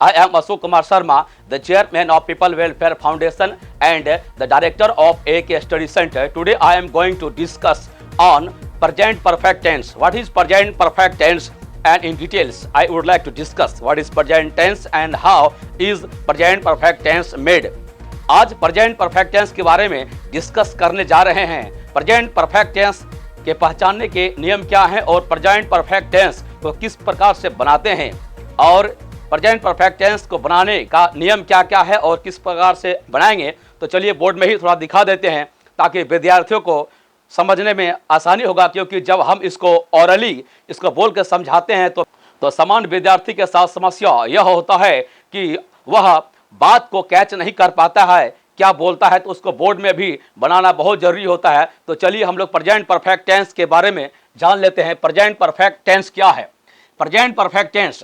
I am Ashok Kumar Sharma, the chairman of People Welfare Foundation and the director of AK Study Center. Today I am going to discuss on present perfect tense. What is present perfect tense? And in details, I would like to discuss what is present tense and how is present perfect tense made. आज present perfect tense के बारे में discuss करने जा रहे हैं। Present perfect tense के पहचानने के नियम क्या हैं और प्रेजेंट परफेक्ट टेंस को किस प्रकार से बनाते हैं और प्रेजेंट परफेक्ट टेंस को बनाने का नियम क्या क्या है और किस प्रकार से बनाएंगे। तो चलिए बोर्ड में ही थोड़ा दिखा देते हैं ताकि विद्यार्थियों को समझने में आसानी होगा, क्योंकि जब हम इसको ऑरली इसको बोल के समझाते हैं तो सामान्य विद्यार्थी के साथ समस्या यह होता है कि वह बात को कैच नहीं कर पाता है, क्या बोलता है, तो उसको बोर्ड में भी बनाना बहुत जरूरी होता है। तो चलिए हम लोग प्रेजेंट परफेक्ट टेंस के बारे में जान लेते हैं। प्रेजेंट परफेक्ट टेंस क्या है? Present perfect tense,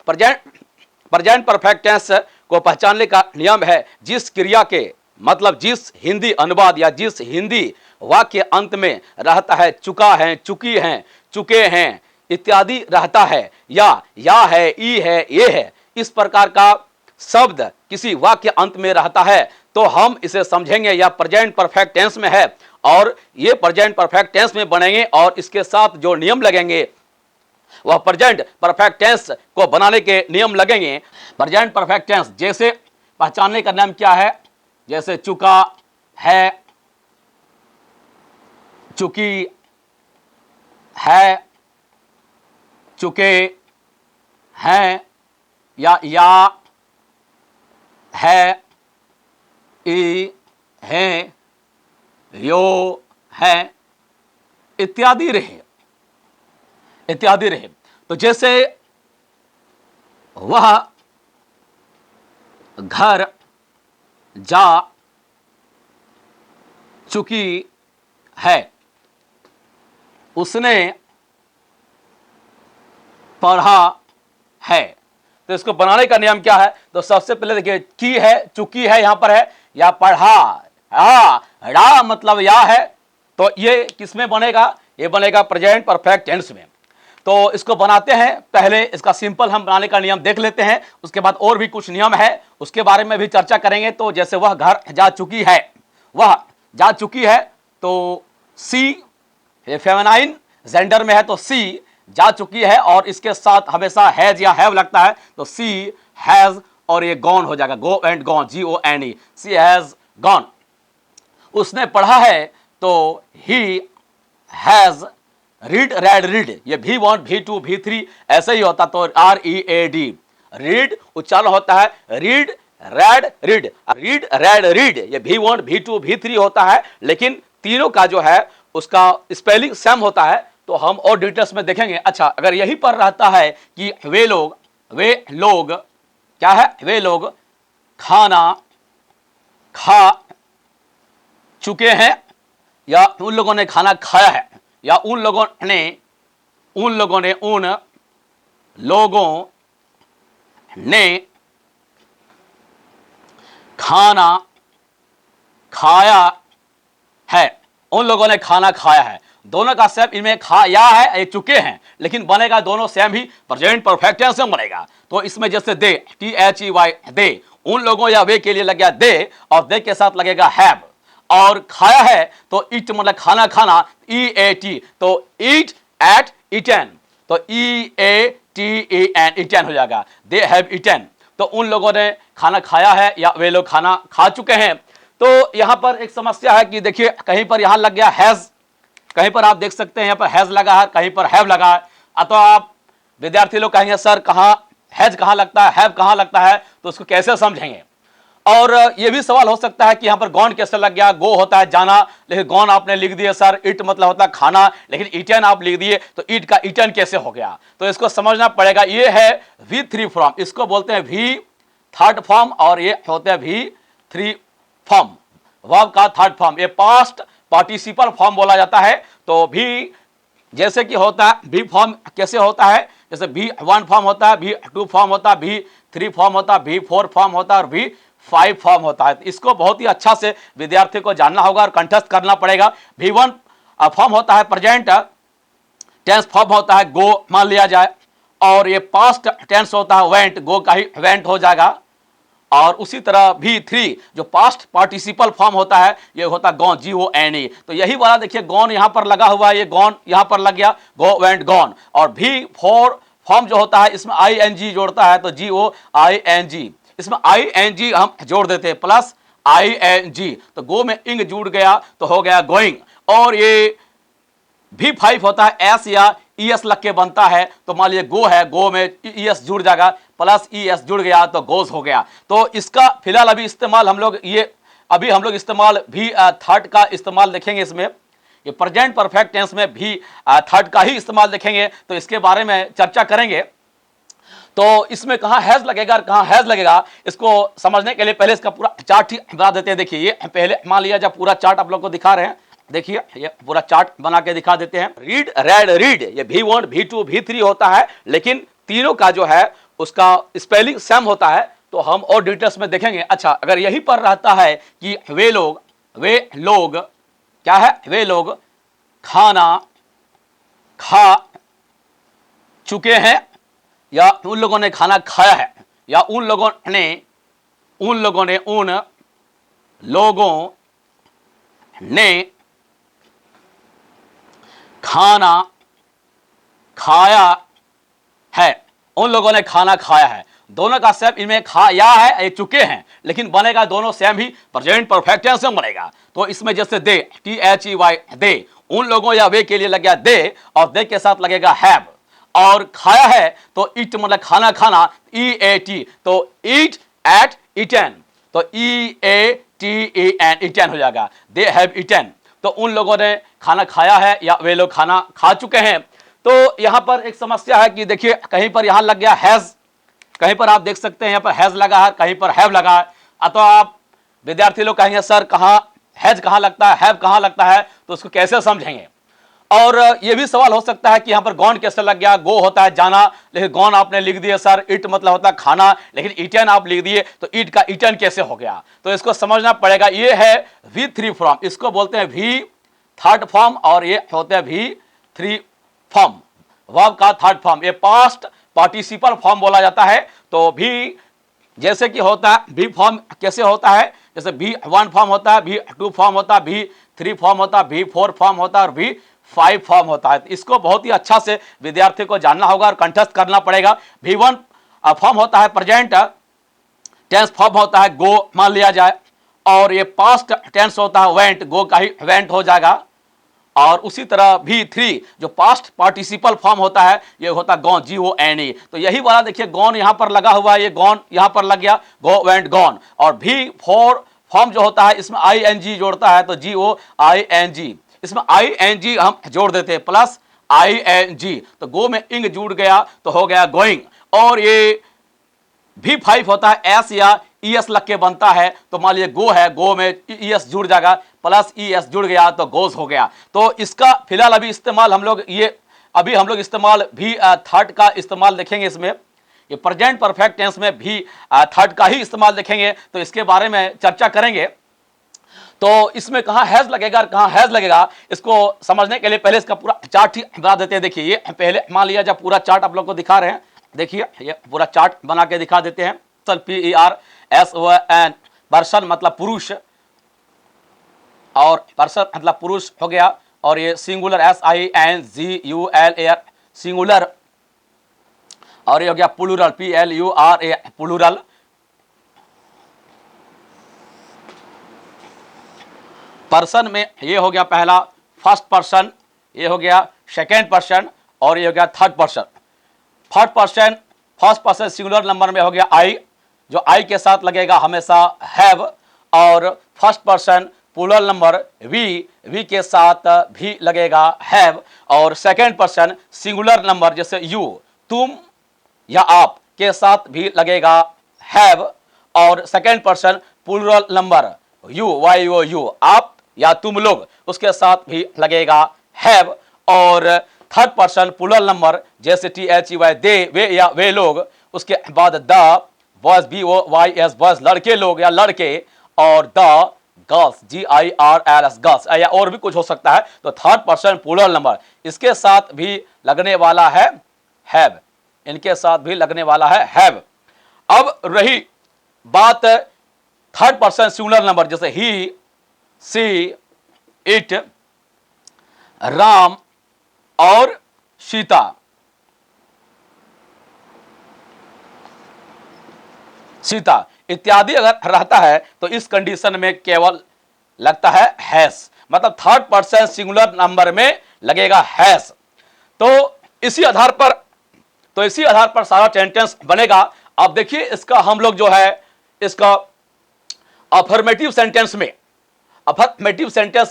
present perfect tense को पहचानने का नियम है जिस क्रिया के मतलब जिस हिंदी अनुवाद या जिस हिंदी वाक्य अंत में रहता है चुका है, चुकी हैं, चुके हैं इत्यादि रहता है, या है, ई है, ये है, इस प्रकार का शब्द किसी वाक्य अंत में रहता है तो हम इसे समझेंगे या प्रेजेंट परफेक्ट टेंस में है और ये प्रेजेंट परफेक्ट टेंस में बनेंगे और इसके साथ जो नियम लगेंगे वह प्रेजेंट परफेक्ट टेंस को बनाने के नियम लगेंगे। प्रेजेंट परफेक्ट टेंस जैसे पहचानने का नियम क्या है? जैसे चुका है, चुकी है, चुके हैं, या है, ई है, यो है इत्यादि रहे। तो जैसे वह घर जा चुकी है, उसने पढ़ा है। तो इसको बनाने का नियम क्या है? तो सबसे पहले देखिए की है, चुकी है, यहां पर है, या पढ़ा, रा मतलब या है, तो ये किसमें बनेगा? ये बनेगा प्रेजेंट परफेक्ट टेंस में। तो इसको बनाते हैं, पहले इसका सिंपल हम बनाने का नियम देख लेते हैं, उसके बाद और भी कुछ नियम है उसके बारे में भी चर्चा करेंगे। तो जैसे वह घर जा चुकी है, वह जा चुकी है, तो सी फेमिनाइन जेंडर में है तो सी जा चुकी है और इसके साथ हमेशा हैज या हैव लगता है तो सी हैज और ये गॉन हो जाएगा, go and gone, GONE, she has gone. उसने पढ़ा है तो ही हैज रीड, रेड, ये V1 V2 V3 ऐसे ही होता, तो READ रीड उच्चारण होता है, read red read, read red read, ये V1 V2 V3 होता है, लेकिन तीनों का जो है उसका स्पेलिंग सेम होता है। तो हम और डिटेल्स में देखेंगे। अच्छा, अगर यही पर रहता है कि वे लोग क्या है? वे लोग खाना खा चुके हैं, या उन लोगों ने खाना खाया है, या उन लोगों ने खाना खाया है, उन लोगों ने खाना खाया है, दोनों का सेम इनमें खाया है, ये चुके हैं, लेकिन बनेगा दोनों सेम ही प्रेजेंट परफेक्ट टेंस में बनेगा। तो इसमें जैसे दे, THEY दे, उन लोगों या वे के लिए लग गया दे और दे के साथ लगेगा हैव, और खाया है तो ईट मतलब खाना खाना, EAT, तो ईट एट ईटन, तो EATEN ईटन हो जाएगा, दे हैव ईटन, तो उन लोगों ने खाना खाया है या वे लोग खाना खा चुके हैं। तो यहां पर एक समस्या है कि देखिए कहीं पर यहां लग गया हैज, कहीं पर आप देख सकते हैं यहाँ पर हैज लगा है, कहीं पर हैव लगा है। तो आप विद्यार्थी लोग कहेंगे सर कहाँ हैज कहाँ लगता है, हैव कहाँ लगता है, तो उसको कैसे समझेंगे? और ये भी सवाल हो सकता है कि यहाँ पर गॉन कैसे लग गया? गो होता है जाना, लेकिन गॉन आपने लिख दिया सर, इट मतलब होता है खाना, लेकिन ईटन आप लिख दिए तो ईट का ईटन कैसे हो गया? तो इसको समझना पड़ेगा। ये है V3 फॉर्म, इसको बोलते हैं V थर्ड फॉर्म, और ये होते हैं V3 फॉर्म, वर्ब का थर्ड फॉर्म, ये पास्ट पार्टिसिपल फॉर्म बोला जाता है। तो भी जैसे कि होता है V फॉर्म कैसे होता है? जैसे V1 फॉर्म होता है, V2 फॉर्म होता है, V3 फॉर्म होता है, V4 फॉर्म होता है और V5 फॉर्म होता है। इसको बहुत ही अच्छा से विद्यार्थी को जानना होगा और कंठस्थ करना पड़ेगा। V1 फॉर्म होता है प्रेजेंट टेंस फॉर्म होता है, गो मान लिया जाए, और ये पास्ट टेंस होता है वेंट, गो का ही वेंट हो जाएगा। और उसी तरह भी थ्री जो पास्ट पार्टिसिपल फॉर्म होता है ये होता है गॉन, GONE। तो यही वाला देखिए गॉन यहां पर लगा हुआ है, ये गॉन यहां पर लग गया, गो वेंट गॉन। और भी फोर फॉर्म जो होता है इसमें ING जोड़ता है तो GOING, इसमें ING हम जोड़ देते हैं प्लस ING, तो गो में इंग जुड़ गया तो हो गया गोइंग। और ये V5 होता है S या ES लग के बनता है, तो मान लीजिए गो है, गो में ES जुड़ जाएगा प्लस ES जुड़ गया तो गोज हो गया। तो इसका फिलहाल अभी इस्तेमाल हम लोग इस्तेमाल भी थर्ड का इस्तेमाल देखेंगे। इसमें ये प्रेजेंट परफेक्ट टेंस में भी थर्ड का ही इस्तेमाल देखेंगे, तो इसके बारे में चर्चा करेंगे। तो इसमें कहाँ हैज लगेगा और कहाँ हैज लगेगा, इसको समझने के लिए पहले इसका पूरा चार्ट ही बना देते हैं। देखिए ये पहले मान लिया जब पूरा चार्ट आप लोग को दिखा रहे हैं, देखिए ये पूरा चार्ट बना के दिखा देते हैं। रीड, रेड, रीड, ये V1 V2 V3 होता है, लेकिन तीनों का जो है उसका स्पेलिंग सेम होता है, तो हम और डिटेल्स में देखेंगे। अच्छा, अगर यही पर रहता है कि वे लोग क्या है, वे लोग खाना खा चुके हैं, या उन लोगों ने खाना खाया है, या उन लोगों ने खाना खाया है, उन लोगों ने खाना खाया है, दोनों का सेम, इनमें खाया है ये चुके हैं, लेकिन बनेगा दोनों सेम ही, प्रेजेंट परफेक्ट टेंस में बनेगा। तो इसमें जैसे दे, THEY दे, उन लोगों या वे के लिए लग गया दे, और दे के साथ लगेगा हैव। और खाया है तो ईट मतलब खाना खाना, EAT, तो ईट एट ईटन, तो EATEN ईटन हो जाएगा, दे हैव ईटन। तो उन लोगों ने खाना खाया है या वे लोग खाना खा चुके हैं। तो यहां पर एक समस्या है कि देखिए कहीं पर यहां लग गया हैज, कहीं पर आप देख सकते हैं यहां पर हैज लगा है, कहीं पर हैव लगा है। तो आप विद्यार्थी लोग कहेंगे सर कहां हैज कहां लगता है, हैव कहां लगता है, तो उसको कैसे समझेंगे। और ये भी सवाल हो सकता है कि यहाँ पर गॉन कैसे लग गया, गो होता है जाना, लेकिन गॉन आपने लिख दिया सर, इट मतलब होता है खाना, लेकिन ईटन आप लिख दिए तो ईट का ईटन कैसे हो गया, तो इसको समझना पड़ेगा। ये है V3 फॉर्म, इसको बोलते हैं V थर्ड फॉर्म, और ये होते हैं V3 फॉर्म, वर्ब का थर्ड फॉर्म, ये पास्ट पार्टिसिपल फॉर्म बोला जाता है। तो भी जैसे कि होता है V फॉर्म कैसे होता है, जैसे V1 फॉर्म होता है, V2 फॉर्म होता है, V3 फॉर्म होता है, V4 फॉर्म होता है, और V5 फॉर्म होता है। इसको बहुत ही अच्छा से विद्यार्थी को जानना होगा और कंठस्थ करना पड़ेगा। V1 फॉर्म होता है प्रेजेंट टेंस फॉर्म होता है, गो मान लिया जाए, और ये पास्ट टेंस होता है वेंट, गो का ही वेंट हो जाएगा। और उसी तरह V3 जो पास्ट पार्टिसिपल फॉर्म होता है ये होता है गॉन, GONE। तो यही वाला देखिए गॉन यहां पर लगा हुआ है, ये गॉन यहां पर लग गया, गो वेंट गॉन। और V4 फॉर्म जो होता है इसमें ING जोड़ता है तो GOING, इसमें ING हम जोड़ देते हैं प्लस ING, तो गो में इंग जुड़ गया तो हो गया गोइंग। और ये V5 होता है S या ES लग के बनता है, तो मान लीजिए गो है, गो में ES जुड़ जाएगा प्लस ES जुड़ गया तो गोज हो गया। तो इसका फिलहाल अभी इस्तेमाल हम लोग इस्तेमाल भी थर्ड का इस्तेमाल देखेंगे। इसमें ये प्रेजेंट परफेक्ट टेंस में भी थर्ड का ही इस्तेमाल देखेंगे, तो इसके बारे में चर्चा करेंगे। तो इसमें कहाँ हैज लगेगा और कहाँ हैज लगेगा, इसको समझने के लिए पहले इसका पूरा चार्ट ही बना देते हैं। देखिए ये पहले मान लिया जब पूरा चार्ट आप लोग को दिखा रहे हैं, देखिए ये पूरा चार्ट बना के दिखा देते हैं। PERSON पर्सन मतलब पुरुष, और पर्सन मतलब पुरुष हो गया, और ये सिंगुलर SINGULAR सिंगुलर, और ये हो गया प्लूरल PLURA प्लूरल। पर्सन में ये हो गया पहला फर्स्ट पर्सन, ये हो गया सेकेंड पर्सन, और ये हो गया third person. First person singular number में हो गया आई, जो आई के साथ लगेगा हमेशा हैव, और first person plural number we के साथ भी लगेगा हैव, और सेकेंड पर्सन सिंगुलर नंबर जैसे यू, तुम या आप के साथ भी लगेगा हैव, और second person plural number you आप या तुम लोग, उसके साथ भी लगेगा हैव, और थर्ड पर्सन प्लूरल नंबर जैसे THEY दे, वे या वे लोग, उसके बाद द बॉयज BOYS बॉयज लड़के लोग या लड़के, और द गर्ल्स GIRLS गर्ल्स, या और भी कुछ हो सकता है। तो थर्ड पर्सन प्लूरल नंबर इसके साथ भी लगने वाला है हैव। इनके साथ भी लगने वाला है हैव। अब रही बात थर्ड पर्सन सिंगुलर नंबर, जैसे ही, सी, इट, राम और सीता। सीता इत्यादि अगर रहता है तो इस कंडीशन में केवल लगता है हैज, मतलब थर्ड पर्सन सिंगुलर नंबर में लगेगा हैज। तो इसी आधार पर सारा सेंटेंस बनेगा। अब देखिए इसका हम लोग जो है इसका अफर्मेटिव सेंटेंस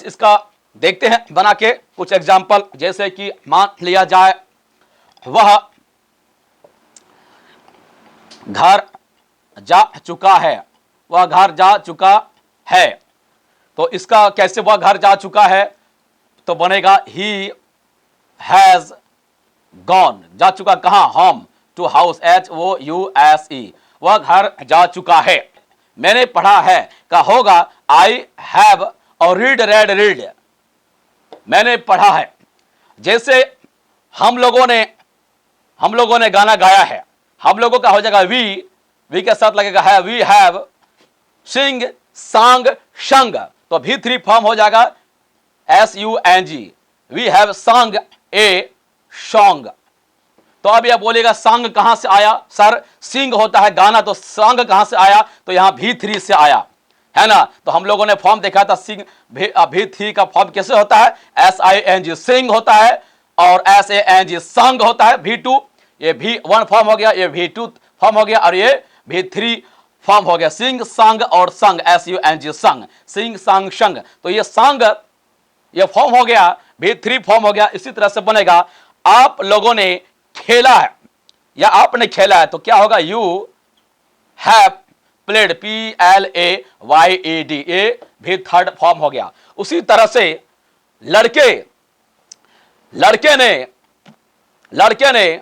इसका देखते हैं बना के कुछ एग्जांपल। जैसे कि मान लिया जाए वह घर जा चुका है, वह घर जा चुका है। तो इसका कैसे वह घर जा चुका है, तो बनेगा ही हैज गॉन। जा चुका कहां, होम, टू हाउस, HOUSE, वह घर जा चुका है। मैंने पढ़ा है का होगा आई हैव, और रीड रेड रीड, मैंने पढ़ा है। जैसे हम लोगों ने गाना गाया है, हम लोगों का हो जाएगा वी के साथ लगेगा है, वी हैव सिंग, सांग, शंग, तो V3 फॉर्म हो जाएगा SUNG, वी हैव सांग ए सॉन्ग। तो अब यह बोलेगा सांग कहां से आया, सर सिंग होता है गाना, तो सांग कहां से आया, तो यहां V3 से आया है ना। तो हम लोगों ने फॉर्म देखा था सिंग, V3 का फॉर्म कैसे होता है, SING सिंग होता है, और SANG संग होता है। V2 ये V1 फॉर्म हो गया, ये V2 फॉर्म हो गया, और ये V3 फॉर्म हो गया। सिंग, संग और संग, SUNG संग, सिंग, संग, शंग। तो ये संग ये फॉर्म हो गया, V3 फॉर्म हो गया। इसी तरह से बनेगा आप लोगों ने खेला है या आपने खेला है, तो क्या होगा, यू हैव प्लेड, PLAYED, ये भी थर्ड फॉर्म हो गया। उसी तरह से लड़के ने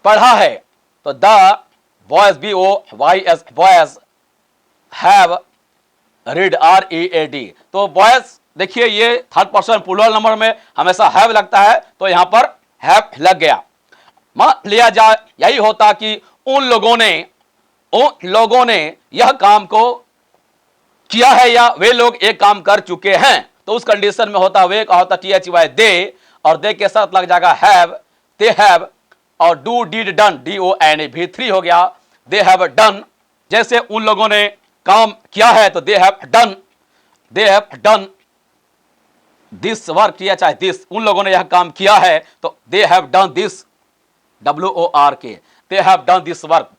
पढ़ा है, तो the boys, BOYS boys have read, READ। तो बॉयज देखिए ये थर्ड पर्सन प्लूरल नंबर में हमेशा हैव लगता है, तो यहां पर हैव लग गया। मान लिया जाए यही होता कि उन लोगों ने यह काम को किया है, या वे लोग एक काम कर चुके हैं, तो उस कंडीशन में होता वे का होता THY दे, और दे के साथ लग जाएगा हैव, दे हैव, और do, did, done, DON, V3 हो गया, दे हैव डन। जैसे उन लोगों ने काम किया है, तो they have done this work, THI this, उन लोगों ने यह काम किया है, तो they have done this, WORK, they have done this work.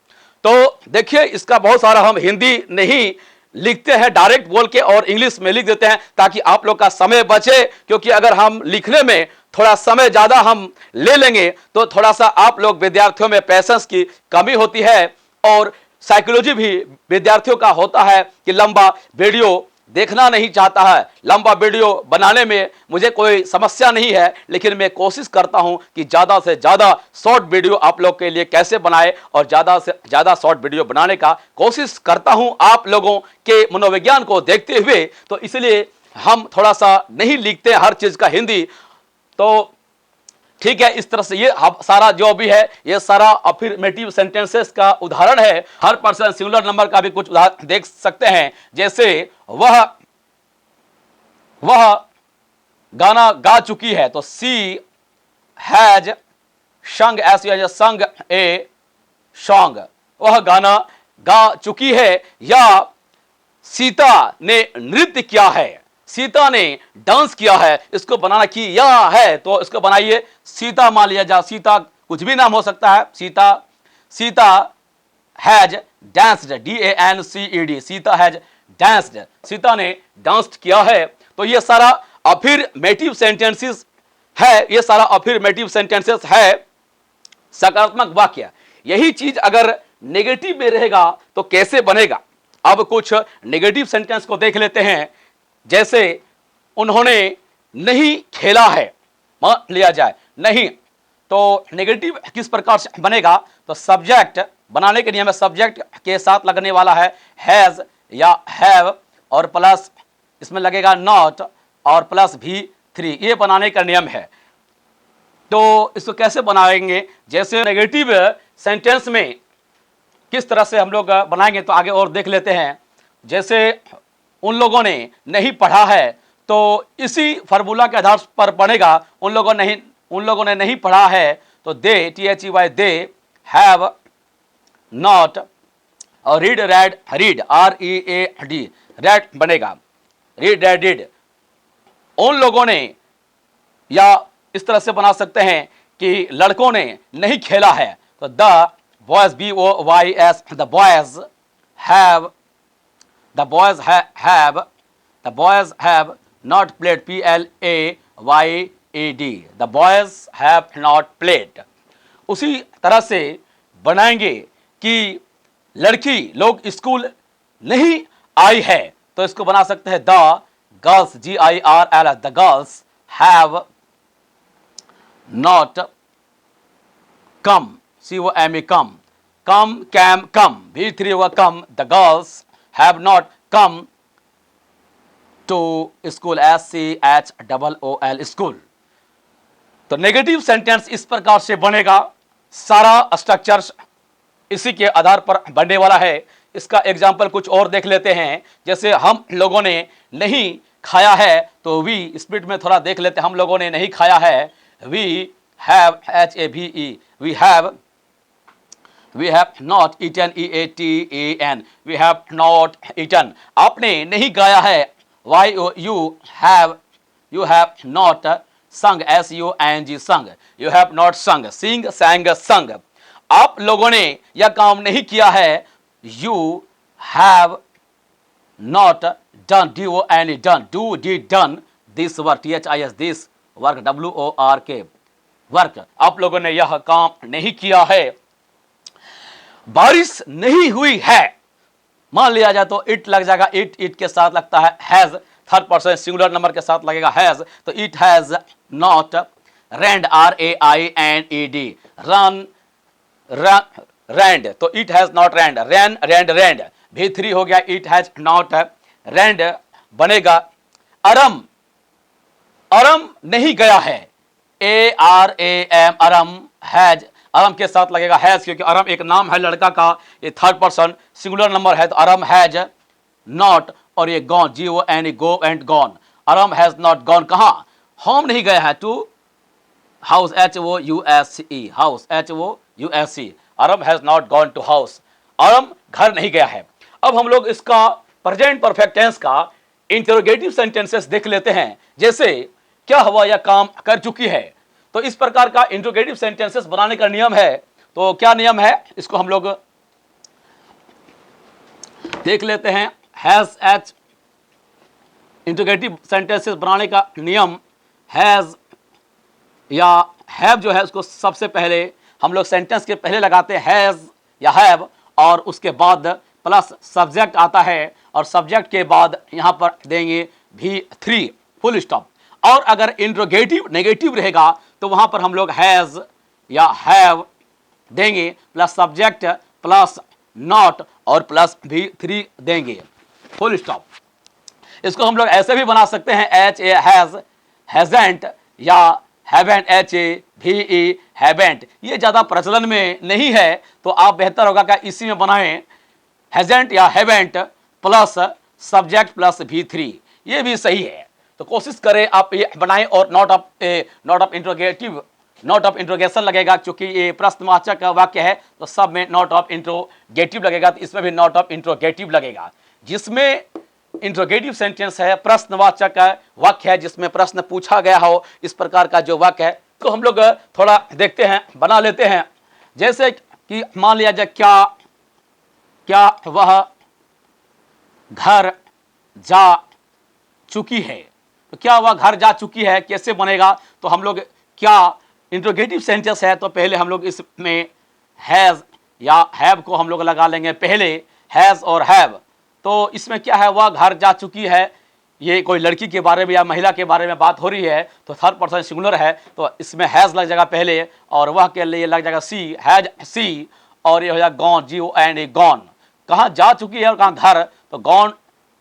तो देखिए इसका बहुत सारा हम हिंदी नहीं लिखते हैं डायरेक्ट बोल के, और इंग्लिश में लिख देते हैं ताकि आप लोग का समय बचे, क्योंकि अगर हम लिखने में थोड़ा समय ज्यादा हम ले लेंगे तो थोड़ा सा आप लोग विद्यार्थियों में पेशेंस की कमी होती है, और साइकोलॉजी भी विद्यार्थियों का होता है कि लंबा वीडियो देखना नहीं चाहता है। लंबा वीडियो बनाने में मुझे कोई समस्या नहीं है, लेकिन मैं कोशिश करता हूं कि ज़्यादा से ज़्यादा शॉर्ट वीडियो आप लोग के लिए कैसे बनाए, और ज़्यादा से ज़्यादा शॉर्ट वीडियो बनाने का कोशिश करता हूं आप लोगों के मनोविज्ञान को देखते हुए। तो इसलिए हम थोड़ा सा नहीं लिखते हर चीज़ का हिंदी, तो ठीक है। इस तरह से ये सारा जो भी है ये सारा अफर्मेटिव सेंटेंसेस का उदाहरण है। हर पर्सन सिंगुलर नंबर का भी कुछ उदाहरण देख सकते हैं। जैसे वह गाना गा चुकी है, तो सी हैज संग, संग ए सॉन्ग, वह गाना गा चुकी है। या सीता ने नृत्य किया है, सीता ने डांस किया है, इसको बनाना किया है, तो इसको बनाइए सीता मान लिया जा। सीता कुछ भी नाम हो सकता है। Sita has danced, DANCED, Sita has danced, Sita ने डांस किया है। तो ये सारा अफर्मेटिव सेंटेंसेस है, ये सारा अफर्मेटिव सेंटेंसेस है, सकारात्मक वाक्य। यही चीज अगर नेगेटिव में रहेगा तो कैसे बनेगा। अब कुछ नेगेटिव सेंटेंस को देख लेते हैं। जैसे उन्होंने नहीं खेला है, मान लिया जाए नहीं, तो नेगेटिव किस प्रकार से बनेगा, तो सब्जेक्ट बनाने के नियम में सब्जेक्ट के साथ लगने वाला है हैज या हैव, और प्लस इसमें लगेगा नॉट, और प्लस V3, ये बनाने का नियम है। तो इसको कैसे बनाएंगे, जैसे नेगेटिव सेंटेंस में किस तरह से हम लोग बनाएंगे तो आगे और देख लेते हैं। जैसे उन लोगों ने नहीं पढ़ा है, तो इसी फार्मूला के आधार पर बनेगा। उन लोगों ने नहीं पढ़ा है, तो दे, THEY, दे हैव नॉट, और read, red, read, READ, red बनेगा, रीड, रेड, रीड। उन लोगों ने, या इस तरह से बना सकते हैं कि लड़कों ने नहीं खेला है, तो the boys, BOYS, the boys have, the boys have, the boys have not played, PLAYED, the boys have not played. उसी तरह से बनाएंगे कि लड़की लोग स्कूल नहीं आई है, तो इसको बना सकते हैं the girls, GIRL, the girls have not come, COME, come, come, came, come, V3 होगा come, the girls have not come to school, SCHOOL, school. तो नेगेटिव सेंटेंस इस प्रकार से बनेगा। सारा स्ट्रक्चर इसी के आधार पर बनने वाला है। इसका एग्जाम्पल कुछ और देख लेते हैं। जैसे हम लोगों ने नहीं खाया है, तो वी स्पीड में थोड़ा देख लेते हैं। हम लोगों ने नहीं खाया है, we have, HAVE, we have not eaten, EATEN, we have not eaten. आपने नहीं गाया है, you have not sung, SUNG, sung, you have not sung, sing, सैंग, संग। आप लोगों ने यह काम नहीं किया है, you have not done, DONE, done, do, did, done this work, THIS, this work, WORK, work. आप लोगों ने यह काम नहीं किया है। बारिश नहीं हुई है, मान लिया जाए तो इट लग जाएगा, इट के साथ लगता है has, third person singular number के साथ लगेगा हैज, तो it has not rained, RAINED, rain, rained, तो it has not rained, rain, rained, rained, V3 हो गया, इट हैज नॉट रैंड बनेगा। अरम, अरम नहीं गया है, ARAM, अरम हैज, अरम के साथ लगेगा हैज, क्योंकि अरम एक नाम है लड़का का, ये थर्ड पर्सन सिंगुलर नंबर है, तो अरम हैज नॉट, और ये gone, GONE, go and gone, Aram has not gone, कहां, होम नहीं गया है, to house, HOUSE, house, HOUSE, Aram has not gone to house, Aram घर नहीं गया है। अब हम लोग इसका प्रेजेंट परफेक्ट टेंस का इंटरोगेटिव सेंटेंसेस देख लेते हैं। जैसे क्या हुआ, यह काम कर चुकी है, तो इस प्रकार का इंटरोगेटिव सेंटेंसेस बनाने का नियम है। तो क्या नियम है, इसको हम लोग देख लेते हैं। हैज, एच, इंटरोगेटिव सेंटेंसेस बनाने का नियम, हैज या हैव जो है उसको सबसे पहले हम लोग सेंटेंस के पहले लगाते हैं हैज या हैव, और उसके बाद प्लस सब्जेक्ट आता है, और सब्जेक्ट के बाद यहां पर देंगे V3, फुल स्टॉप। और अगर इंट्रोगेटिव नेगेटिव रहेगा तो वहां पर हम लोग हैज या हैव देंगे, प्लस सब्जेक्ट प्लस नॉट और प्लस V3 देंगे, फुल स्टॉप। इसको हम लोग ऐसे भी बना सकते हैं, HA हैज, हैजेंट, या हैवेंट, HAVE, हैवेंट। ये ज़्यादा प्रचलन में नहीं है, तो आप बेहतर होगा कि इसी में बनाएं, हैजेंट या haven't plus subject plus V3, ये भी सही है। तो कोशिश करें आप ये बनाएं, और not of interrogative, not of interrogation लगेगा, क्योंकि ये प्रश्नवाचक वाक्य है, तो सब में नॉट ऑफ इंट्रोगेटिव लगेगा, तो इसमें भी नॉट ऑफ इंट्रोगेटिव लगेगा। जिसमें इंट्रोगेटिव सेंटेंस है, प्रश्नवाचक वाक्य है, जिसमें प्रश्न पूछा गया हो, इस प्रकार का जो वाक्य है, तो हम लोग थोड़ा देखते हैं, बना लेते हैं। जैसे कि मान लिया जाए, क्या वह घर जा चुकी है, तो क्या वह घर जा चुकी है कैसे बनेगा, तो हम लोग क्या इंट्रोगेटिव सेंटेंस है, तो पहले हम लोग इसमें हैज या हैव को हम लोग लगा लेंगे पहले, हैज और हैव। तो इसमें क्या है, वह घर जा चुकी है, ये कोई लड़की के बारे में या महिला के बारे में बात हो रही है, तो थर्ड पर्सन सिंगुलर है, तो इसमें हैज लग जाएगा पहले, और वह के लिए लग जाएगा सी, हैज सी, और ये हो जाएगा गॉन, GONE, गॉन। कहाँ जा चुकी है और कहाँ घर, तो गॉन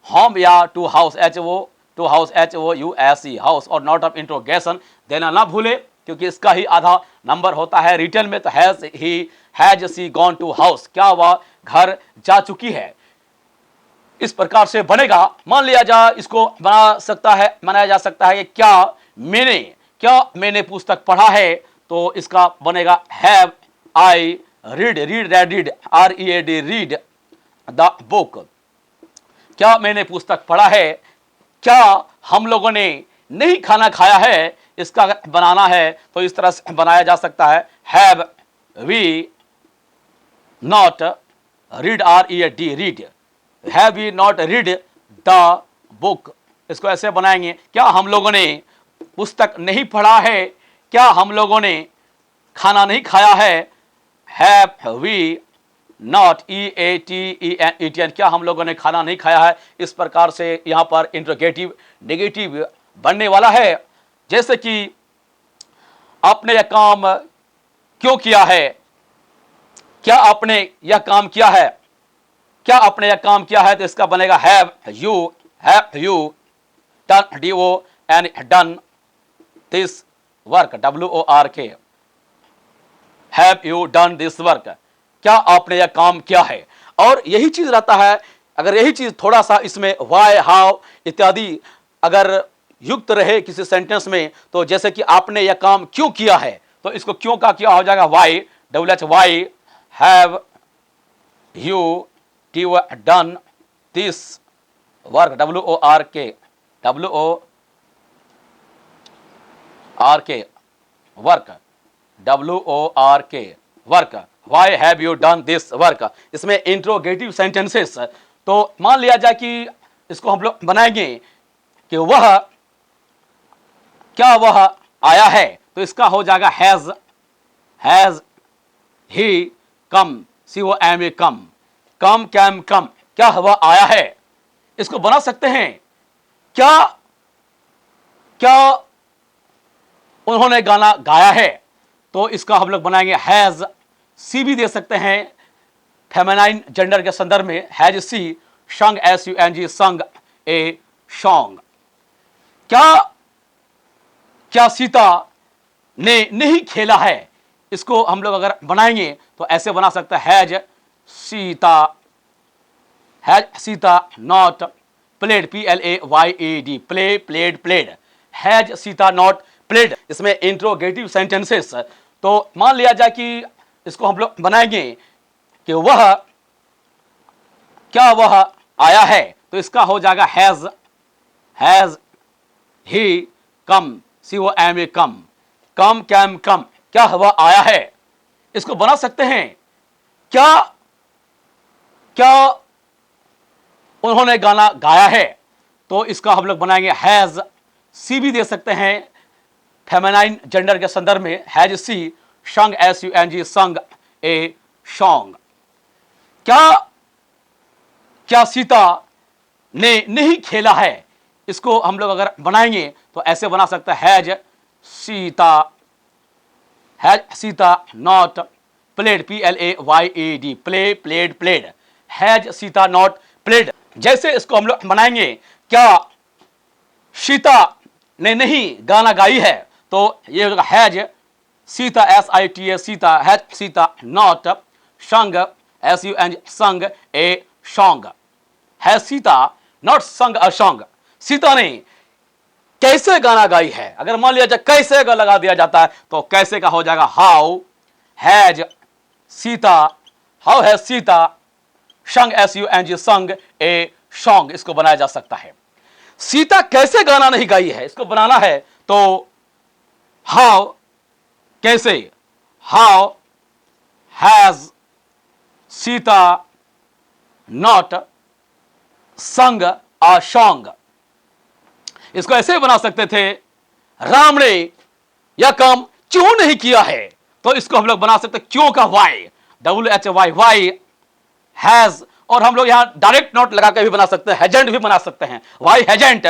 होम या to house, HO, to house, HOUSE, house, और नॉट ऑफ इंट्रोगेशन देना ना भूले। क्योंकि इसका ही आधा नंबर होता है। रिटर्न में तो has she gone to house, क्या वह घर जा चुकी है। इस प्रकार से बनेगा। मान लिया जाए इसको बनाया जा सकता है कि क्या मैंने पुस्तक पढ़ा है, तो इसका बनेगा have I read READ read the book. क्या मैंने पुस्तक पढ़ा है। क्या हम लोगों ने नहीं खाना खाया है, इसका बनाना है तो इस तरह से बनाया जा सकता है have we not read read have we not read the book. इसको ऐसे बनाएंगे, क्या हम लोगों ने पुस्तक नहीं पढ़ा है, क्या हम लोगों ने खाना नहीं खाया है। हैव वी नॉट EATEN, क्या हम लोगों ने खाना नहीं खाया है। इस प्रकार से यहां पर इंट्रोगेटिव नेगेटिव बनने वाला है। जैसे कि आपने यह काम क्यों किया है, क्या आपने यह काम किया है, क्या आपने यह काम किया है, तो इसका बनेगा have you done this work WORK। Have you done this work, क्या आपने यह काम किया है। और यही चीज रहता है, अगर यही चीज थोड़ा सा इसमें वाई हाउ इत्यादि अगर युक्त रहे किसी सेंटेंस में, तो जैसे कि आपने यह काम क्यों किया है, तो इसको क्यों का किया हो जाएगा why WHY। Have you done this work WORK work. Why have you done this work. इसमें इंट्रोगेटिव सेंटेंसेस, तो मान लिया जाए कि इसको हम लोग बनाएंगे कि क्या वह आया है, तो इसका हो जाएगा हैज ही कम COME कम क्या वह आया है। इसको बना सकते हैं क्या उन्होंने गाना गाया है, तो इसका हम लोग बनाएंगे हैज सी भी दे सकते हैं फेमिनाइन जेंडर के संदर्भ में। हैज सी संग SUNG संग ए सॉन्ग। क्या सीता ने नहीं खेला है, इसको हम लोग अगर बनाएंगे तो ऐसे बना सकते हैं has Sita not played PLAYED played has Sita not played. इसमें इंट्रोगेटिव सेंटेंसेस, तो मान लिया जाए कि इसको हम लोग बनाएंगे कि क्या वह आया है, तो इसका हो जाएगा हैज ही कम COME कम क्या वह आया है। इसको बना सकते हैं क्या उन्होंने गाना गाया है, तो इसका हम लोग बनाएंगे हैज सी भी दे सकते हैं फेमिनाइन जेंडर के संदर्भ में। हैज सी संग SUNG संग ए सॉन्ग। क्या सीता ने नहीं खेला है, इसको हम लोग अगर बनाएंगे तो ऐसे बना सकते हैं has Sita not played PLAYED played has Sita not played. जैसे इसको हम लोग बनाएंगे क्या सीता ने नहीं गाना गाई है, तो ये होगा has Sita SITA Sita has Sita not sung SUNG संग a song. Has Sita not संग अ सॉन्ग, सीता ने कैसे गाना गाई है। अगर मान लिया जाए कैसे का लगा दिया जाता है, तो कैसे का हो जाएगा हाउ हैज सीता संग SUNG संग ए सॉन्ग। इसको बनाया जा सकता है। सीता कैसे गाना नहीं गाई है, इसको बनाना है तो हाउ हैज सीता नॉट संग अ सॉन्ग। इसको ऐसे बना सकते थे राम ने यह काम क्यों नहीं किया है, तो इसको हम लोग बना सकते क्यों का वाई WHY हैज। और हम लोग यहां डायरेक्ट नोट लगा के भी बना सकते हैं, हैजेंट भी बना सकते हैं। Why hasn't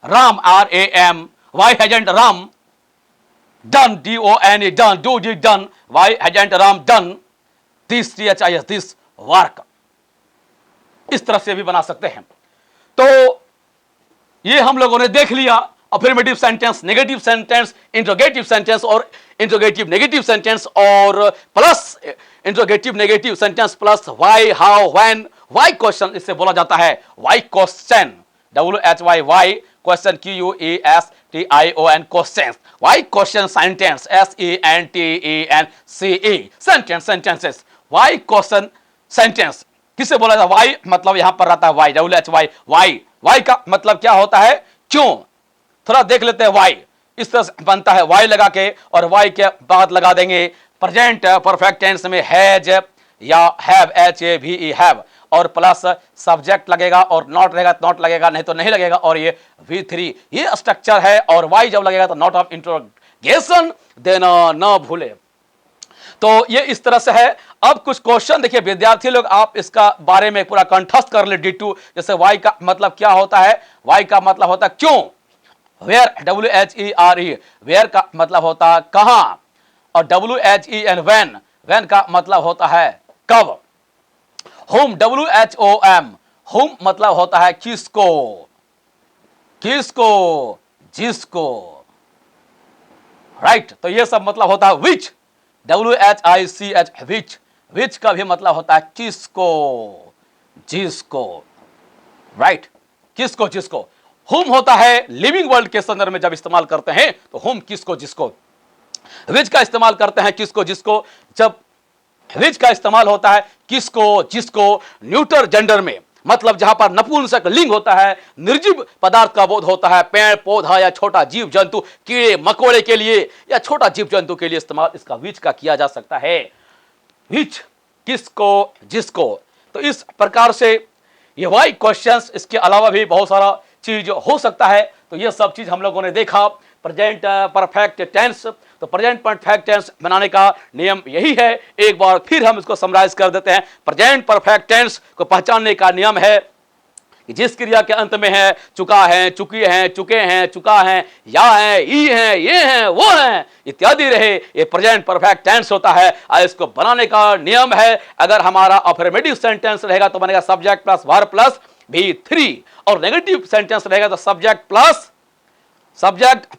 Ram RAM why hasn't Ram done DONE done why hasn't Ram done this THIS this work. इस तरह से भी बना सकते हैं। तो ये हम लोगों ने देख लिया affirmative sentence, negative sentence, interrogative sentence और इंट्रोगेटिव नेगेटिव सेंटेंस और plus interrogative negative sentence plus why, how, when, why question इससे बोला जाता है why question, WHY, why question, QUESTION question, why question sentence, SENTENCE sentence, sentences, why question sentence किसे बोला जाता है? व्हाई मतलब यहां पर रहता है व्हाई, WHY, व्हाई, व्हाई का मतलब क्या होता है? क्यों। थोड़ा देख लेते हैं व्हाई, इस तरह से बनता है व्हाई लगा के, और व्हाई के बाद लगा देंगे प्रेजेंट परफेक्ट टेंस में हैज या हैव, HAVE हैव, और प्लस सब्जेक्ट लगेगा, और नॉट रहेगा नॉट लगेगा, नहीं तो नहीं लगेगा, और ये V3 ये स्ट्रक्चर है। और वाई जब लगेगा तो नॉट ऑफ इंट्रोगेशन देना न भूले। तो ये इस तरह से है। अब कुछ क्वेश्चन देखिए विद्यार्थी लोग, आप इसका बारे में पूरा कंठस्थ कर ले D2। जैसे वाई का मतलब क्या होता है? वाई का मतलब होता है क्यों, वेयर, WHERE, वेयर का मतलब होता है कहां, और WHEN, व्हेन, व्हेन का मतलब होता है कब। होम, WHOM, होम मतलब होता है किसको, किसको, जिसको, राइट। तो ये सब मतलब होता है विच, WHICH, विच, विच का भी मतलब होता है किसको, जिसको, राइट, किसको, जिसको। होम होता है लिविंग वर्ल्ड के संदर्भ में जब इस्तेमाल करते हैं तो होम किसको, जिसको। विच का इस्तेमाल करते हैं किसको, जिसको, जब विच का इस्तेमाल होता है किसको, जिसको न्यूटर जेंडर में, मतलब जहां पर नपुंसक लिंग होता है, निर्जीव पदार्थ का बोध होता है, पेड़ पौधा या छोटा जीव जंतु, कीड़े मकोड़े के लिए या छोटा जीव जंतु के लिए इस्तेमाल इसका विच का किया जा सकता है। विच, किसको, जिसको। तो इस प्रकार से ये वाई क्वेश्चंस, इसके अलावा भी बहुत सारा चीज हो सकता है। तो ये सब चीज हम लोगों ने देखा। प्रेजेंट परफेक्ट टेंस, तो प्रेजेंट परफेक्ट टेंस बनाने का नियम यही है। एक बार फिर हम इसको समराइज कर देते हैं। प्रेजेंट परफेक्ट टेंस को पहचानने का नियम है कि जिस क्रिया के अंत में है चुका है, चुकी है, चुके हैं, चुका है, या है, ई है, ये है, वो है इत्यादि रहे, ये प्रेजेंट परफेक्ट टेंस होता है। और इसको बनाने का नियम है, अगर हमारा अफर्मेटिव सेंटेंस रहेगा तो बनेगा subject plus verb plus V3, और नेगेटिव सेंटेंस रहेगा तो सब्जेक्ट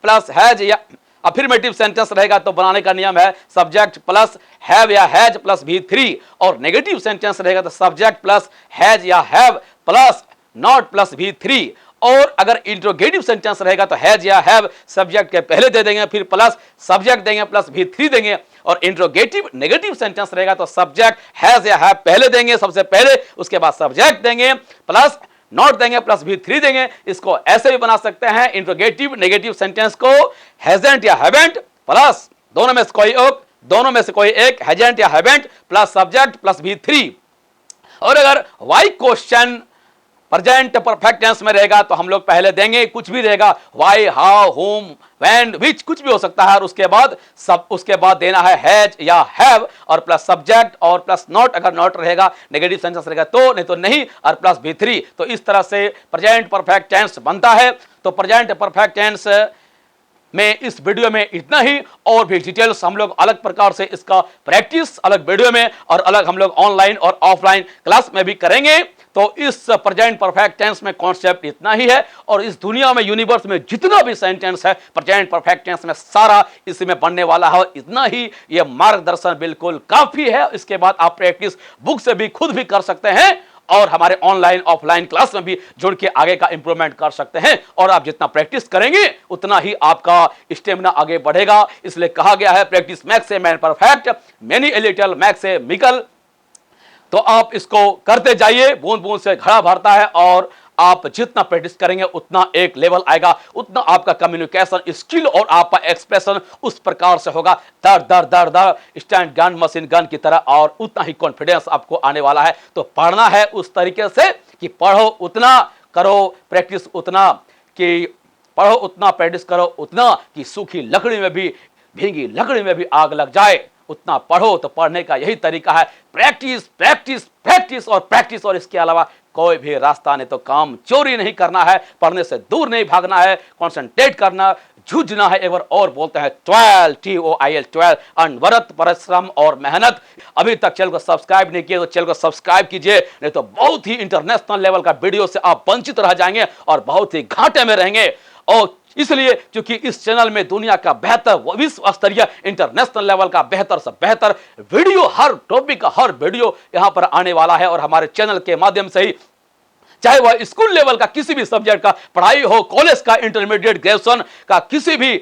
प्लस हैज, या अफर्मेटिव सेंटेंस रहेगा तो बनाने का नियम है सब्जेक्ट प्लस हैव या हैज प्लस V3, और नेगेटिव सेंटेंस रहेगा तो सब्जेक्ट प्लस हैज या have plus not plus V3, और अगर इंट्रोगेटिव सेंटेंस रहेगा तो हैज या हैव सब्जेक्ट के पहले दे देंगे, फिर प्लस सब्जेक्ट देंगे प्लस V3 देंगे, और इंट्रोगेटिव नेगेटिव सेंटेंस रहेगा तो सब्जेक्ट हैज या हैव पहले देंगे सबसे पहले, उसके बाद सब्जेक्ट देंगे प्लस नॉट देंगे प्लस V3 देंगे। इसको ऐसे भी बना सकते हैं इंट्रोगेटिव नेगेटिव सेंटेंस को हैजंट या हैवेंट प्लस दोनों में से कोई एक हैजंट या haven't plus subject plus V3। और अगर why question present perfect tense में रहेगा तो हम लोग पहले देंगे कुछ भी रहेगा, व्हाई, हाउ, होम, व्हेन, विच, कुछ भी हो सकता है, और उसके बाद देना है हैज या हैव, और प्लस सब्जेक्ट और प्लस नॉट, अगर नॉट रहेगा नेगेटिव सेंटेंस रहेगा तो, नहीं तो नहीं, और प्लस V3। तो इस तरह से प्रेजेंट परफेक्ट टेंस बनता है। तो प्रेजेंट परफेक्ट टेंस में इस वीडियो में इतना ही, और भी डिटेल्स हम लोग अलग प्रकार से इसका प्रैक्टिस अलग वीडियो में और अलग हम लोग ऑनलाइन और ऑफलाइन क्लास में भी करेंगे। तो इस प्रेजेंट परफेक्ट टेंस में कॉन्सेप्ट इतना ही है, और इस दुनिया में यूनिवर्स में जितना भी सेंटेंस है प्रेजेंट परफेक्ट टेंस में सारा इसमें बनने वाला है। इतना ही, ये मार्गदर्शन बिल्कुल काफी है। इसके बाद आप प्रैक्टिस बुक से भी खुद भी कर सकते हैं, और हमारे ऑनलाइन ऑफलाइन क्लास में भी जुड़ के आगे का इंप्रूवमेंट कर सकते हैं। और आप जितना प्रैक्टिस करेंगे उतना ही आपका स्टेमिना आगे बढ़ेगा। इसलिए कहा गया है practice makes a man perfect, many a little makes a mickle. तो आप इसको करते जाइए, बूंद बूंद से घड़ा भरता है, और आप जितना प्रैक्टिस करेंगे उतना एक लेवल आएगा, उतना आपका कम्युनिकेशन स्किल और आपका एक्सप्रेशन उस प्रकार से होगा, दर दर दर दर स्टैंड गन मशीन गन की तरह, और उतना ही कॉन्फिडेंस आपको आने वाला है। तो पढ़ना है उस तरीके से कि पढ़ो उतना, करो प्रैक्टिस उतना, कि पढ़ो उतना, प्रैक्टिस करो उतना कि सूखी लकड़ी में भी, भीगी लकड़ी में भी आग लग जाए। उतना पढ़ो। तो पढ़ने का यही तरीका है, प्रैक्टिस प्रैक्टिस प्रैक्टिस और प्रैक्टिस, और इसके अलावा कोई भी रास्ता नहीं। तो काम चोरी नहीं करना है, पढ़ने से दूर नहीं भागना है, कंसंट्रेट करना, जूझना है। एक बार और बोलते हैं 12 TOIL 12, अनवरत परिश्रम और मेहनत। अभी तक चैनल को सब्सक्राइब नहीं किया तो चैनल को सब्सक्राइब कीजिए, नहीं तो बहुत ही इंटरनेशनल लेवल का वीडियो से आप वंचित रह जाएंगे और बहुत ही घाटे में रहेंगे। और इसलिए क्योंकि इस चैनल में दुनिया का बेहतर विश्व स्तरीय इंटरनेशनल लेवल का बेहतर से बेहतर वीडियो, हर टॉपिक का हर वीडियो यहां पर आने वाला है। और हमारे चैनल के माध्यम से ही चाहे वह स्कूल लेवल का किसी भी सब्जेक्ट का पढ़ाई हो, कॉलेज का, इंटरमीडिएट, ग्रेजुएशन का किसी भी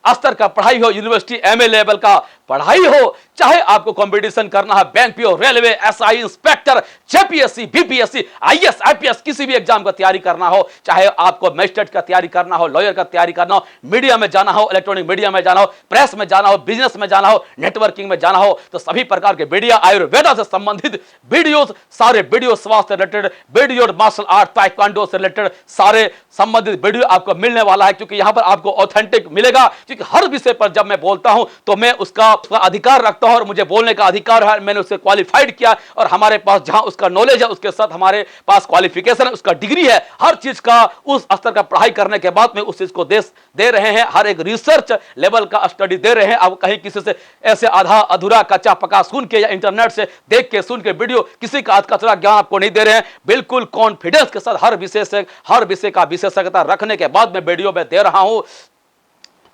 स्तर का पढ़ाई हो, यूनिवर्सिटी एमए लेवल का पढ़ाई हो, चाहे आपको कंपटीशन करना है bank PO, railway, SI, inspector, JPSC, BPSC, IAS, IPS, किसी भी एग्जाम का तैयारी करना हो, चाहे आपको मजिस्ट्रेट का तैयारी करना हो, लॉयर का तैयारी करना हो, मीडिया में जाना हो, इलेक्ट्रॉनिक मीडिया में जाना हो, प्रेस में जाना हो, बिजनेस में जाना हो, नेटवर्किंग में जाना हो, तो सभी प्रकार के वीडियो, आयुर्वेदा से संबंधित वीडियोस, सारे वीडियो, स्वास्थ्य related video, martial art, taekwondo से रिलेटेड सारे संबंधित वीडियो आपको मिलने वाला है। क्योंकि यहां पर आपको ऑथेंटिक मिलेगा, क्योंकि हर विषय पर जब मैं बोलता हूं तो मैं उसका अधिकार रखता हूं और मुझे बोलने का अधिकार है। मैंने उसे क्वालिफाइड किया और हमारे पास जहां उसका नॉलेज है उसके साथ हमारे पास क्वालिफिकेशन है, उसका डिग्री है, हर चीज का उस स्तर का पढ़ाई करने के बाद में उस चीज को दे रहे हैं, हर एक रिसर्च लेवल का स्टडी दे रहे हैं। अब कहीं किसी से ऐसे आधा अधूरा कच्चा पका सुन के या इंटरनेट से देख के सुन के वीडियो, किसी का कचरा ज्ञान आपको नहीं दे रहे हैं। बिल्कुल कॉन्फिडेंस के साथ हर विषय का विशेषज्ञता रखने के बाद मैं वीडियो में दे रहा हूं।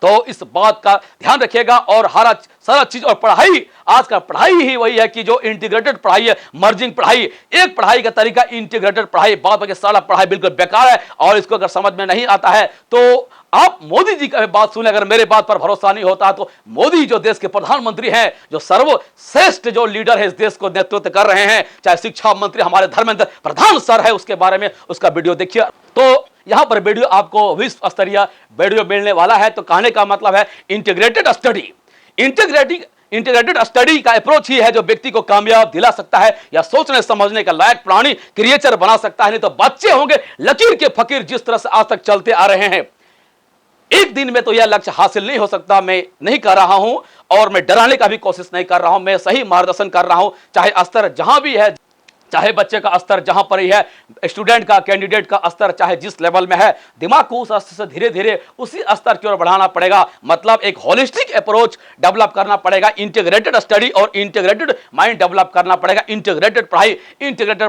तो इस बात का ध्यान रखिएगा। और हर सारा चीज और पढ़ाई, आज का पढ़ाई ही वही है कि जो इंटीग्रेटेड पढ़ाई है, मर्जिंग पढ़ाई, एक पढ़ाई का तरीका इंटीग्रेटेड पढ़ाई, बाद में सारा पढ़ाई बिल्कुल बेकार है। और इसको अगर समझ में नहीं आता है तो आप मोदी जी का बात सुने। अगर मेरे बात पर भरोसा नहीं होता तो मोदी जो देश के प्रधानमंत्री हैं, जो सर्वश्रेष्ठ जो लीडर है इस देश को नेतृत्व कर रहे हैं, चाहे शिक्षा मंत्री हमारे धर्मेंद्र प्रधान सर है, उसके बारे में उसका वीडियो देखिए। तो यहां पर वीडियो आपको विश्व स्तरीय वीडियो मिलने वाला है। तो कहने का मतलब है इंटीग्रेटेड स्टडी, इंटीग्रेटेड स्टडी का अप्रोच ही है जो व्यक्ति को कामयाब दिला सकता है या सोचने समझने का लायक प्राणी क्रिएचर बना सकता है। नहीं तो बच्चे होंगे लकीर के फकीर, जिस तरह से आज तक चलते आ रहे हैं। एक दिन में तो यह लक्ष्य हासिल नहीं हो सकता, मैं नहीं कर रहा हूं और मैं डराने का भी कोशिश नहीं कर रहा हूं। मैं सही मार्गदर्शन कर रहा हूं, चाहे स्तर जहां भी है, चाहे बच्चे का स्तर जहां पर ही है, स्टूडेंट का, कैंडिडेट का स्तर चाहे जिस लेवल में है, दिमाग को उस स्तर से धीरे धीरे उसी स्तर की ओर बढ़ाना पड़ेगा। मतलब एक होलिस्टिक अप्रोच डेवलप करना पड़ेगा, इंटीग्रेटेड स्टडी और इंटीग्रेटेड माइंड डेवलप करना पड़ेगा। इंटीग्रेटेड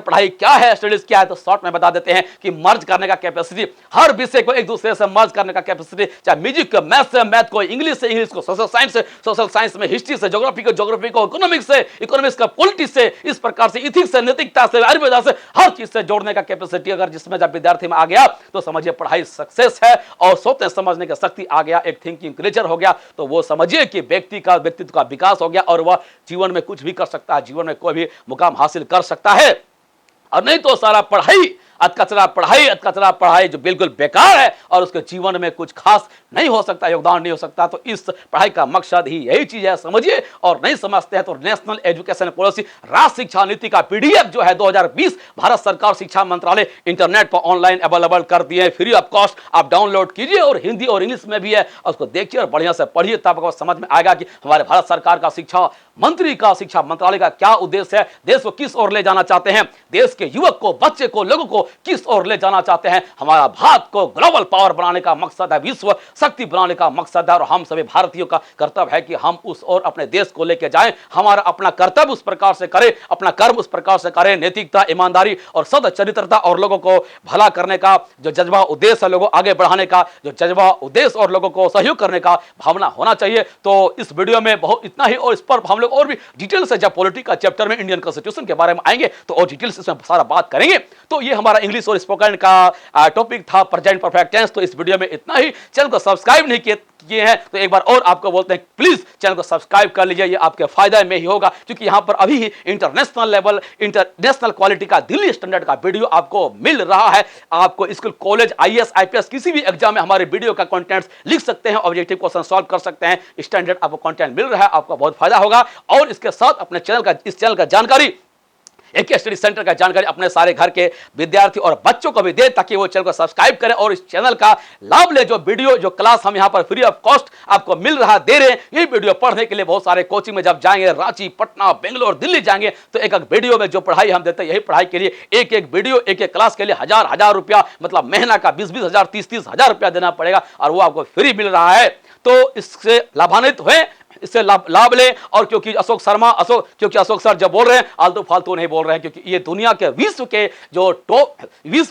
पढ़ाई क्या है, स्टडीज क्या है, तो शॉर्ट में बता देते हैं कि मर्ज करने का कैपेसिटी, हर विषय को एक दूसरे से मर्ज करने का कैपेसिटी, चाहे म्यूजिक को मैथ से मैथ को, इंग्लिश से इंग्लिश को, सोशल साइंस से सोशल साइंस में, हिस्ट्री से ज्योग्राफी को इकोनॉमिक्स से इकोनॉमिक्स का, पॉलिटिक्स से, इस प्रकार से इथिक्स से, नैतिकता से, आयुर्वेदा से, हर चीज से जोड़ने का कैपेसिटी अगर जिसमें जब विद्यार्थी में आ गया तो समझिए पढ़ाई सक्सेस है। और सोचने समझने की शक्ति आ गया, एक थिंकिंग क्रिएचर हो गया, तो वो समझिए कि व्यक्तित्व का विकास हो गया और वह जीवन में कुछ भी कर सकता है, जीवन में कोई भी मुकाम हासिल कर सकता है। और नहीं तो सारा अधकचरा पढ़ाई जो बिल्कुल बेकार है और उसके जीवन में कुछ खास नहीं हो सकता, योगदान नहीं हो सकता। तो इस पढ़ाई का मकसद ही यही चीज है, समझिए। और नहीं समझते हैं तो नेशनल एजुकेशन पॉलिसी, राष्ट्रीय शिक्षा नीति का पीडीएफ जो है 2020 भारत सरकार शिक्षा मंत्रालय इंटरनेट पर ऑनलाइन अवेलेबल कर दिए हैं, फ्री ऑफ कॉस्ट आप डाउनलोड कीजिए। और हिंदी और इंग्लिश में भी है, और उसको देखिए और बढ़िया से पढ़िए, तब आपको समझ में आएगा कि हमारे भारत सरकार का शिक्षा मंत्री का, शिक्षा मंत्रालय का क्या उद्देश्य है, देश को किस ओर ले जाना चाहते हैं, देश के युवक को, बच्चे को, लोगों को किस ओर ले जाना चाहते हैं। हमारा भारत को ग्लोबल पावर बनाने का मकसद है, विश्व शक्ति बनाने का मकसद है। और हम सभी भारतीयों का कर्तव्य है कि हम उस ओर अपने देश को लेकर जाएं, हमारा अपना कर्तव्य उस प्रकार से करें, अपना कर्म उस प्रकार से करें, नैतिकता, ईमानदारी और सदचरित्रता और लोगों को भला करने का जो जज्बा उद्देश्य है, लोगों आगे बढ़ाने का जो जज्बा उद्देश्य और लोगों को सहयोग करने का भावना होना चाहिए। तो इस वीडियो में बहुत इतना ही, और इस पर हम लोग और भी डिटेल से जब पॉलिटी का चैप्टर में इंडियन कॉन्स्टिट्यूशन के बारे में आएंगे तो और डिटेल्स इसमें सारा बात करेंगे। तो ये हमारा इंग्लिश और स्पोकन का टॉपिक था, प्रेजेंट परफेक्ट टेंस। तो इस वीडियो में इतना ही। चैनल को सब्सक्राइब नहीं किए हैं तो एक बार और आपको बोलते हैं प्लीज चैनल को सब्सक्राइब कर लीजिए, ये आपके फायदे में ही होगा। क्योंकि यहां पर अभी ही इंटरनेशनल लेवल, इंटरनेशनल क्वालिटी का, दिल्ली स्टैंडर्ड का वीडियो आपको मिल रहा है। आपको स्कूल, कॉलेज, आईएएस, आईपीएस किसी भी एग्जाम में हमारे वीडियो का कंटेंट्स लिख सकते हैं, ऑब्जेक्टिव क्वेश्चन सॉल्व कर सकते हैं, स्टैंडर्ड आपको कंटेंट मिल रहा है, आपको बहुत फायदा होगा। और इसके साथ अपने इस चैनल का जानकारी, एक स्टडी सेंटर का जानकारी अपने सारे घर के विद्यार्थी और बच्चों को भी दे, ताकि वो चैनल को सब्सक्राइब करें और इस चैनल का लाभ ले। जो वीडियो, जो क्लास हम यहाँ पर फ्री ऑफ कॉस्ट आपको मिल रहा दे रहे हैं, ये वीडियो पढ़ने के लिए बहुत सारे कोचिंग में जब जाएंगे, रांची, पटना, बेंगलोर, दिल्ली जाएंगे, तो एक एक वीडियो में जो पढ़ाई हम देते हैं, यही पढ़ाई के लिए एक एक वीडियो, एक एक क्लास के लिए हजार रुपया, मतलब महीना का 20-20 हजार, 30-30 हजार रुपया देना पड़ेगा, और वो आपको फ्री मिल रहा है। तो इससे लाभान्वित हुए, इससे लाभ लें। और क्योंकि क्योंकि अशोक सर जब बोल रहे हैं आलतू फालतू नहीं बोल रहे हैं, क्योंकि ये दुनिया के विश्व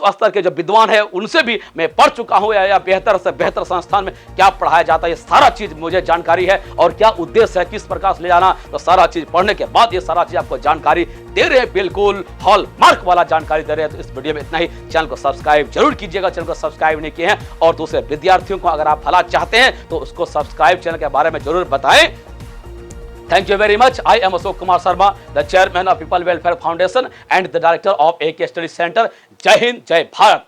स्तर के जो विद्वान है उनसे भी मैं पढ़ चुका हूं, या बेहतर से बेहतर संस्थान में क्या पढ़ाया जाता है, ये सारा चीज मुझे जानकारी है। और क्या उद्देश्य है, किस प्रकार से ले जाना, तो सारा चीज पढ़ने के बाद ये सारा चीज आपको जानकारी दे रहे हैं, बिल्कुल हॉलमार्क वाला जानकारी दे रहे हैं। तो इस वीडियो में इतना ही। चैनल को सब्सक्राइब जरूर कीजिएगा, चैनल को सब्सक्राइब नहीं किए हैं। और दूसरे विद्यार्थियों को अगर आप भला चाहते हैं तो उसको सब्सक्राइब चैनल के बारे में जरूर बताएं। Thank you very much. I am Ashok Kumar Sharma, the chairman of People Welfare Foundation and the director of AK Study Center. Jai Hind, Jai Bharat.